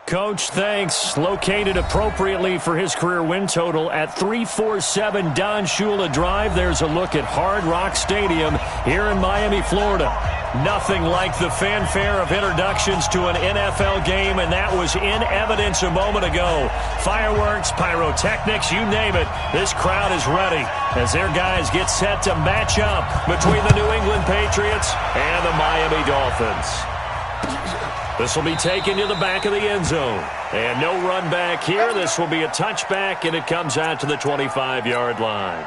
Coach, thanks. Located appropriately for his career win total at 347 Don Shula Drive. There's a look at Hard Rock Stadium here in Miami, Florida. Nothing like the fanfare of introductions to an NFL game, and that was in evidence a moment ago. Fireworks, pyrotechnics, you name it. This crowd is ready as their guys get set to match up between the New England Patriots and the Miami Dolphins. This will be taken to the back of the end zone. And no run back here. This will be a touchback, and it comes out to the 25-yard line.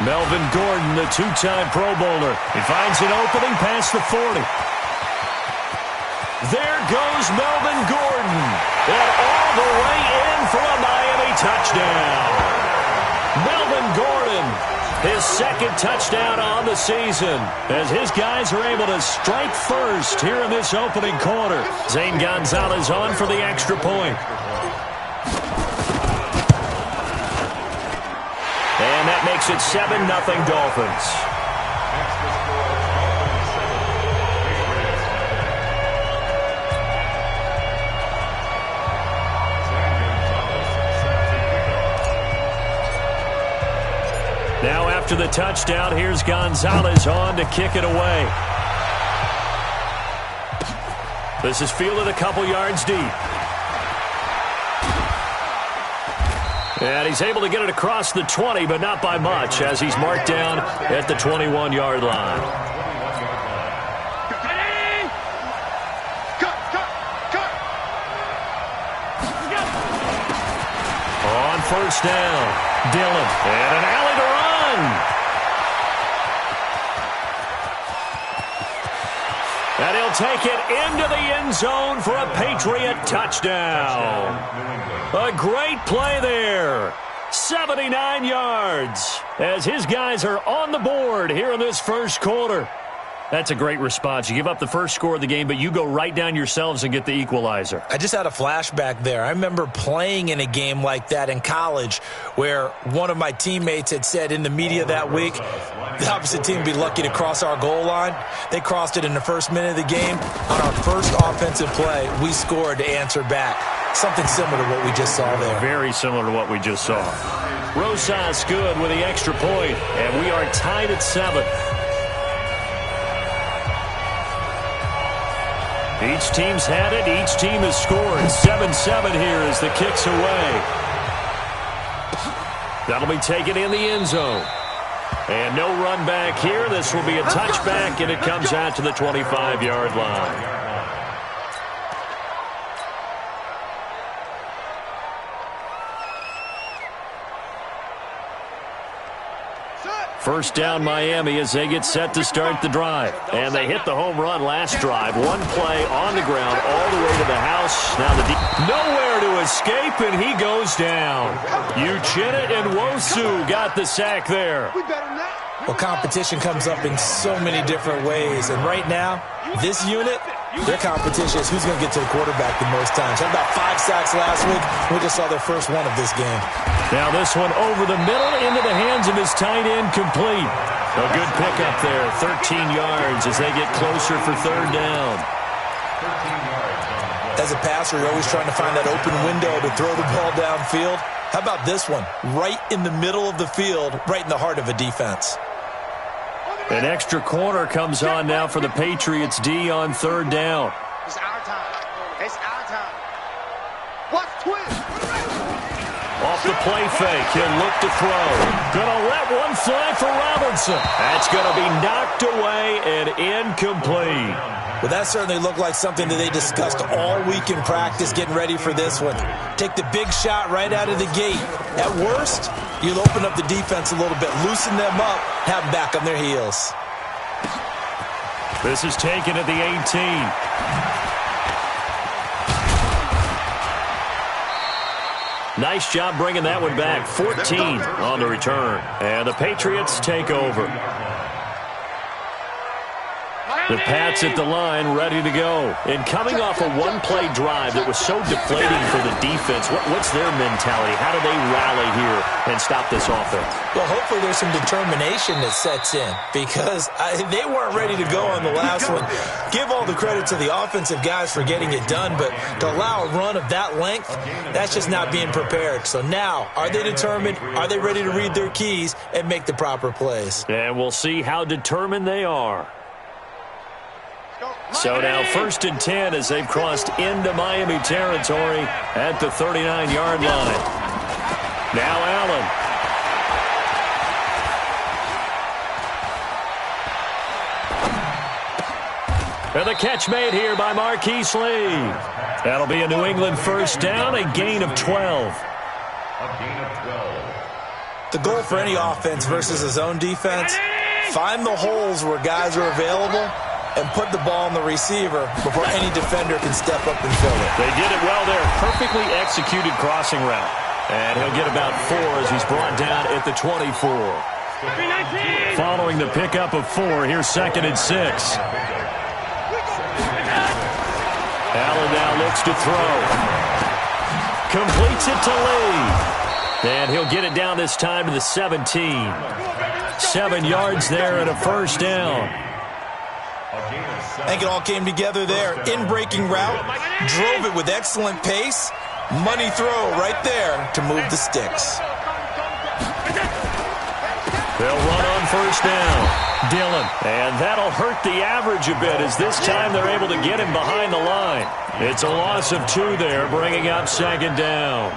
Melvin Gordon, the two-time Pro Bowler. He finds an opening past the 40. There goes Melvin Gordon. And all the way in for a Miami touchdown. Melvin Gordon, his second touchdown on the season, as his guys are able to strike first here in this opening quarter. Zane Gonzalez on for the extra point. And that makes it 7-0 Dolphins. Now after the touchdown, here's Gonzalez on to kick it away. This is fielded a couple yards deep. And he's able to get it across the 20, but not by much, as he's marked down at the 21-yard line. On first down, Dillon, and an alley to run. And he'll take it into the end zone for a Patriot touchdown. A great play there. 79 yards as his guys are on the board here in this first quarter. That's a great response. You give up the first score of the game, but you go right down yourselves and get the equalizer. I just had a flashback there. I remember playing in a game like that in college where one of my teammates had said in the media that week, the opposite team would be lucky to cross our goal line. They crossed it in the first minute of the game. On our first offensive play, we scored to answer back. Something similar to what we just saw there. Very similar to what we just saw. Rosas good with the extra point, and we are tied at 7. Each team's had it. Each team has scored. 7-7 here as the kick's away. That'll be taken in the end zone. And no run back here. This will be a touchback, and it comes out to the 25-yard line. First down Miami as they get set to start the drive. And they hit the home run last drive. One play on the ground all the way to the house. Now nowhere to escape, and he goes down. Uchenna and Wosu got the sack there. Well, competition comes up in so many different ways. And right now, this unit, their competition is who's going to get to the quarterback the most times. Had about 5 sacks last week. We just saw their first one of this game. Now this one over the middle into the hands of his tight end, complete. A good pickup there, 13 yards as they get closer for third down. As a passer, you're always trying to find that open window to throw the ball downfield. How about this one? Right in the middle of the field, right in the heart of a defense. An extra corner comes on now for the Patriots D on third down. It's our time. It's our time. Watch twist. Off the play fake, he'll look to throw. Gonna let one fly for Robertson. That's gonna be knocked away and incomplete. Well, that certainly looked like something that they discussed all week in practice getting ready for this one. Take the big shot right out of the gate. At worst, you'll open up the defense a little bit, loosen them up, have them back on their heels. This is taken at the 18. Nice job bringing that one back. 14 on the return. And the Patriots take over. The Pats at the line, ready to go. And coming off a one-play drive that was so deflating for the defense, what's their mentality? How do they rally here and stop this offense? Well, hopefully there's some determination that sets in because they weren't ready to go on the last one. Give all the credit to the offensive guys for getting it done, but to allow a run of that length, that's just not being prepared. So now, are they determined? Are they ready to read their keys and make the proper plays? And we'll see how determined they are. So now 1st and 10 as they've crossed into Miami territory at the 39-yard line. Now Allen. And the catch made here by Marquise Lee. That'll be a New England first down, a gain of 12. The goal for any offense versus a zone defense, find the holes where guys are available and put the ball on the receiver before any defender can step up and fill it. They did it well there. Perfectly executed crossing route. And he'll get about 4 as he's brought down at the 24. Following the pickup of 4, here's 2nd and 6. Allen now looks to throw. Completes it to Lee. And he'll get it down this time to the 17. 7 yards there and a first down. I think it all came together there. In-breaking route, drove it with excellent pace. Money throw right there to move the sticks. They'll run on first down. Dillon. And that'll hurt the average a bit as this time they're able to get him behind the line. It's a loss of 2 there, bringing up 2nd down.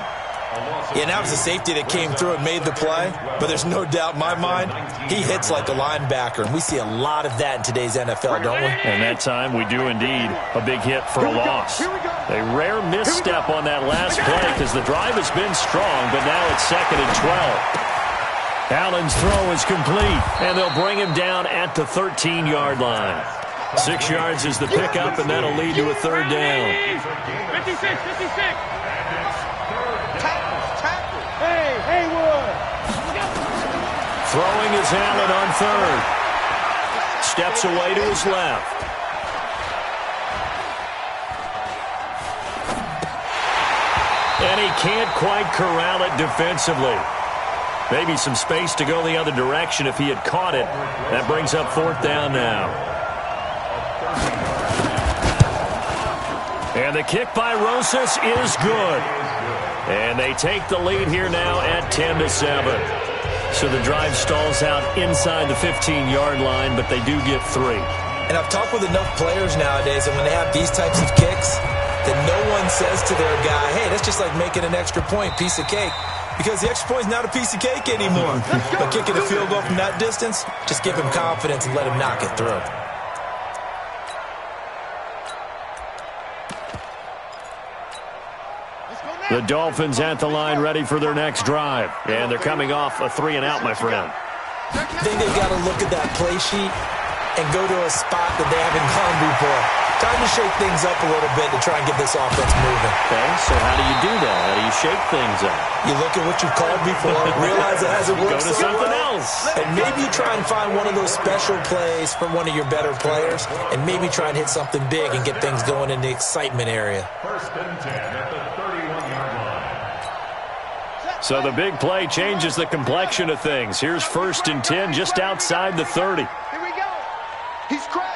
Yeah, that was the safety that came through and made the play. But there's no doubt in my mind, he hits like a linebacker. And we see a lot of that in today's NFL, don't we? And that time we do indeed a big hit for a loss. A rare misstep on that last play because the drive has been strong, but now it's 2nd and 12. Allen's throw is complete, and they'll bring him down at the 13-yard line. 6 yards is the pickup, and that'll lead to a 3rd down. 56. Throwing is Allen on 3rd. Steps away to his left. And he can't quite corral it defensively. Maybe some space to go the other direction if he had caught it. That brings up 4th down now. And the kick by Rosas is good. And they take the lead here now at 10-7. So the drive stalls out inside the 15-yard line, but they do get 3. And I've talked with enough players nowadays, and when they have these types of kicks, that no one says to their guy, hey, that's just like making an extra point, piece of cake. Because the extra point is not a piece of cake anymore. But kicking a field goal from that distance, just give him confidence and let him knock it through. The Dolphins at the line ready for their next drive. And they're coming off a 3-and-out, my friend. I think they've got to look at that play sheet and go to a spot that they haven't gone before. Time to shake things up a little bit to try and get this offense moving. Okay, so how do you do that? How do you shake things up? You look at what you've called before, realize it hasn't worked Go to something else. And maybe you try and find one of those special plays from one of your better players, and maybe try and hit something big and get things going in the excitement area. 1st and 10 at the 31-yard line. So the big play changes the complexion of things. Here's 1st and 10 just outside the 30. Here we go. He's crashing.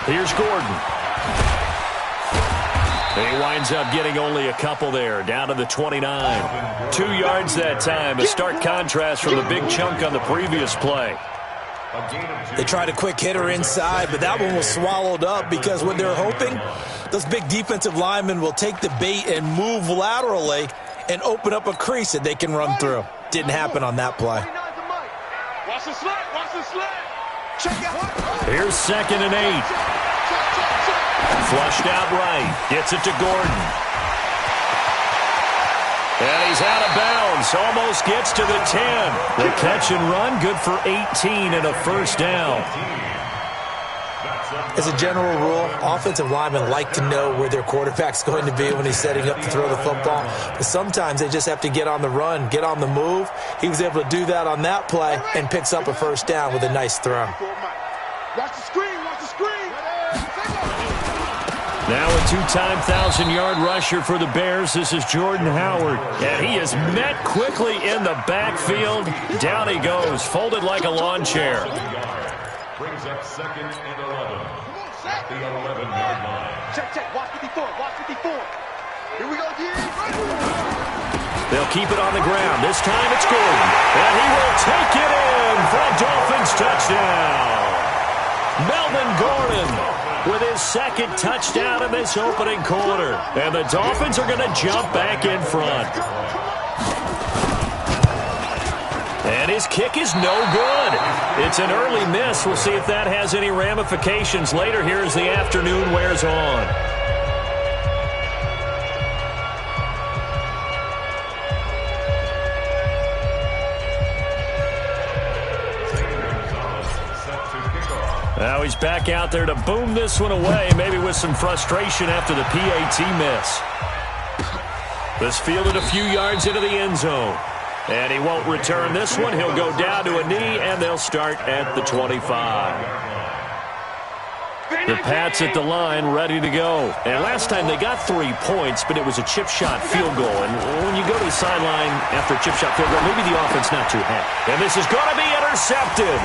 Here's Gordon. He winds up getting only a couple there, down to the 29. 2 yards that time, a stark contrast from the big chunk on the previous play. They tried a quick hitter inside, but that one was swallowed up because what they're hoping, those big defensive linemen will take the bait and move laterally and open up a crease that they can run through. Didn't happen on that play. Watch the slant. Watch the slant. Check out. Here's 2nd and 8. Flushed out right. Gets it to Gordon. And he's out of bounds. Almost gets to the 10. The catch and run, good for 18 and a first down. As a general rule, offensive linemen like to know where their quarterback's going to be when he's setting up to throw the football. But sometimes they just have to get on the run, get on the move. He was able to do that on that play and picks up a first down with a nice throw. Watch the screen, watch the screen. Now a two-time 1,000-yard rusher for the Bears. This is Jordan Howard. And he is met quickly in the backfield. Down he goes, folded like a lawn chair. Brings up 2nd and 11 at the 11-yard line. Check. Watch 54, watch 54. Here we go, D. They'll keep it on the ground. This time it's Gordon. And he will take it in for a Dolphins touchdown. Melvin Gordon with his second touchdown in this opening quarter. And the Dolphins are going to jump back in front. And his kick is no good. It's an early miss. We'll see if that has any ramifications later here as the afternoon wears on. Now he's back out there to boom this one away, maybe with some frustration after the PAT miss. This fielded a few yards into the end zone. And he won't return this one. He'll go down to a knee, and they'll start at the 25. The Pats at the line, ready to go. And last time they got 3 points, but it was a chip shot field goal. And when you go to the sideline after a chip shot field goal, maybe the offense not too happy. And this is going to be intercepted.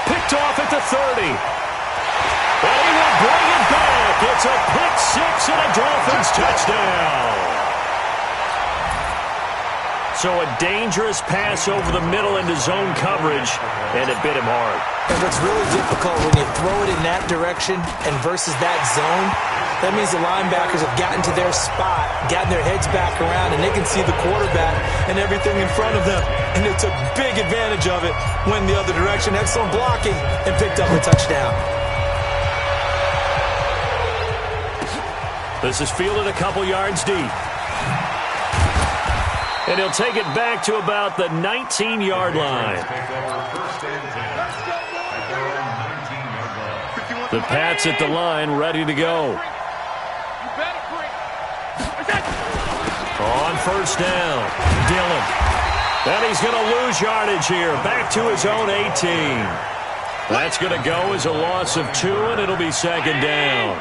Picked off at the 30. And he will bring it back. It's a pick six and a Dolphins touchdown. So a dangerous pass over the middle into zone coverage, and it bit him hard. And what's really difficult when you throw it in that direction and versus that zone, that means the linebackers have gotten to their spot, gotten their heads back around, and they can see the quarterback and everything in front of them. And they took big advantage of it, went the other direction, excellent blocking, and picked up a touchdown. This is fielded a couple yards deep. And he'll take it back to about the 19-yard line. The Pats at the line, ready to go. On first down, Dillon. And he's going to lose yardage here, back to his own 18. That's going to go as a loss of 2, and it'll be second down.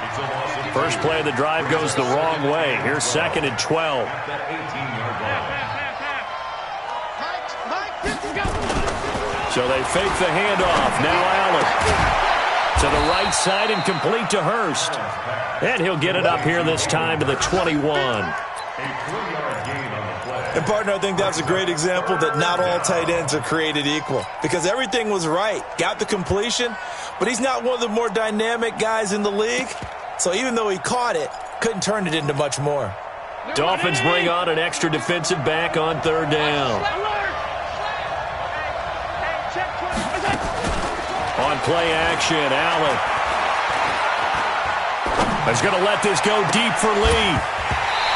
First play of the drive goes the wrong way. Here's 2nd and 12. So they fake the handoff. Now Allen to the right side and complete to Hurst. And he'll get it up here this time to the 21. And, partner, I think that's a great example that not all tight ends are created equal. Because everything was right. Got the completion, but he's not one of the more dynamic guys in the league. So even though he caught it, couldn't turn it into much more. Dolphins bring on an extra defensive back on third down. On play action, Allen is going to let this go deep for Lee.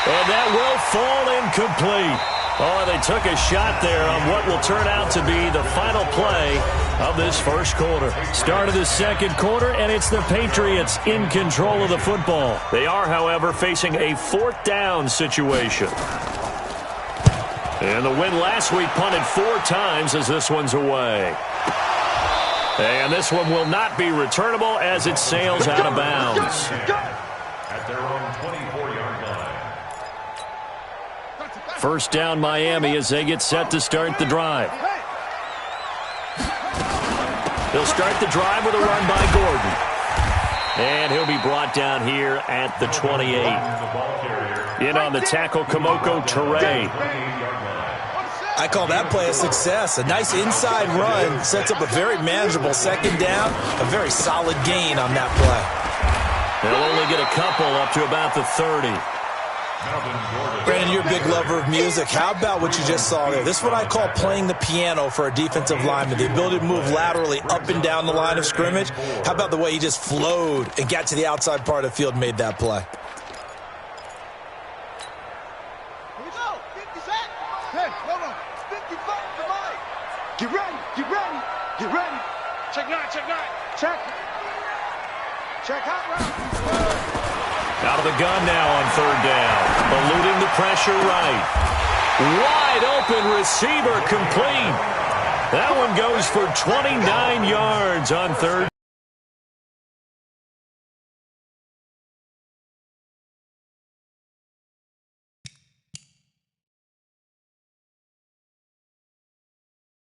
And that will fall incomplete. Oh, they took a shot there on what will turn out to be the final play of this first quarter. Start of the second quarter, and it's the Patriots in control of the football. They are, however, facing a 4th down situation. And the win last week punted 4 times as this one's away. And this one will not be returnable as it sails out of bounds. At their own 24-yard line. First down Miami as they get set to start the drive. They'll start the drive with a run by Gordon. And he'll be brought down here at the 28. In on the tackle, Kamoko Toure. I call that play a success. A nice inside run sets up a very manageable second down. A very solid gain on that play. They'll only get a couple up to about the 30. Brandon, you're a big lover of music. How about what you just saw there? This is what I call playing the piano for a defensive lineman. The ability to move laterally up and down the line of scrimmage. How about the way he just flowed and got to the outside part of the field and made that play? Here we go. 50 Cent. Hey, hold on. 55 to mine. Get ready. Get ready. Get ready. Check 9. Check 9. Check. Check out route. Out of the gun now on third down. Eluding the pressure right. Wide open receiver complete. That one goes for 29 yards on third.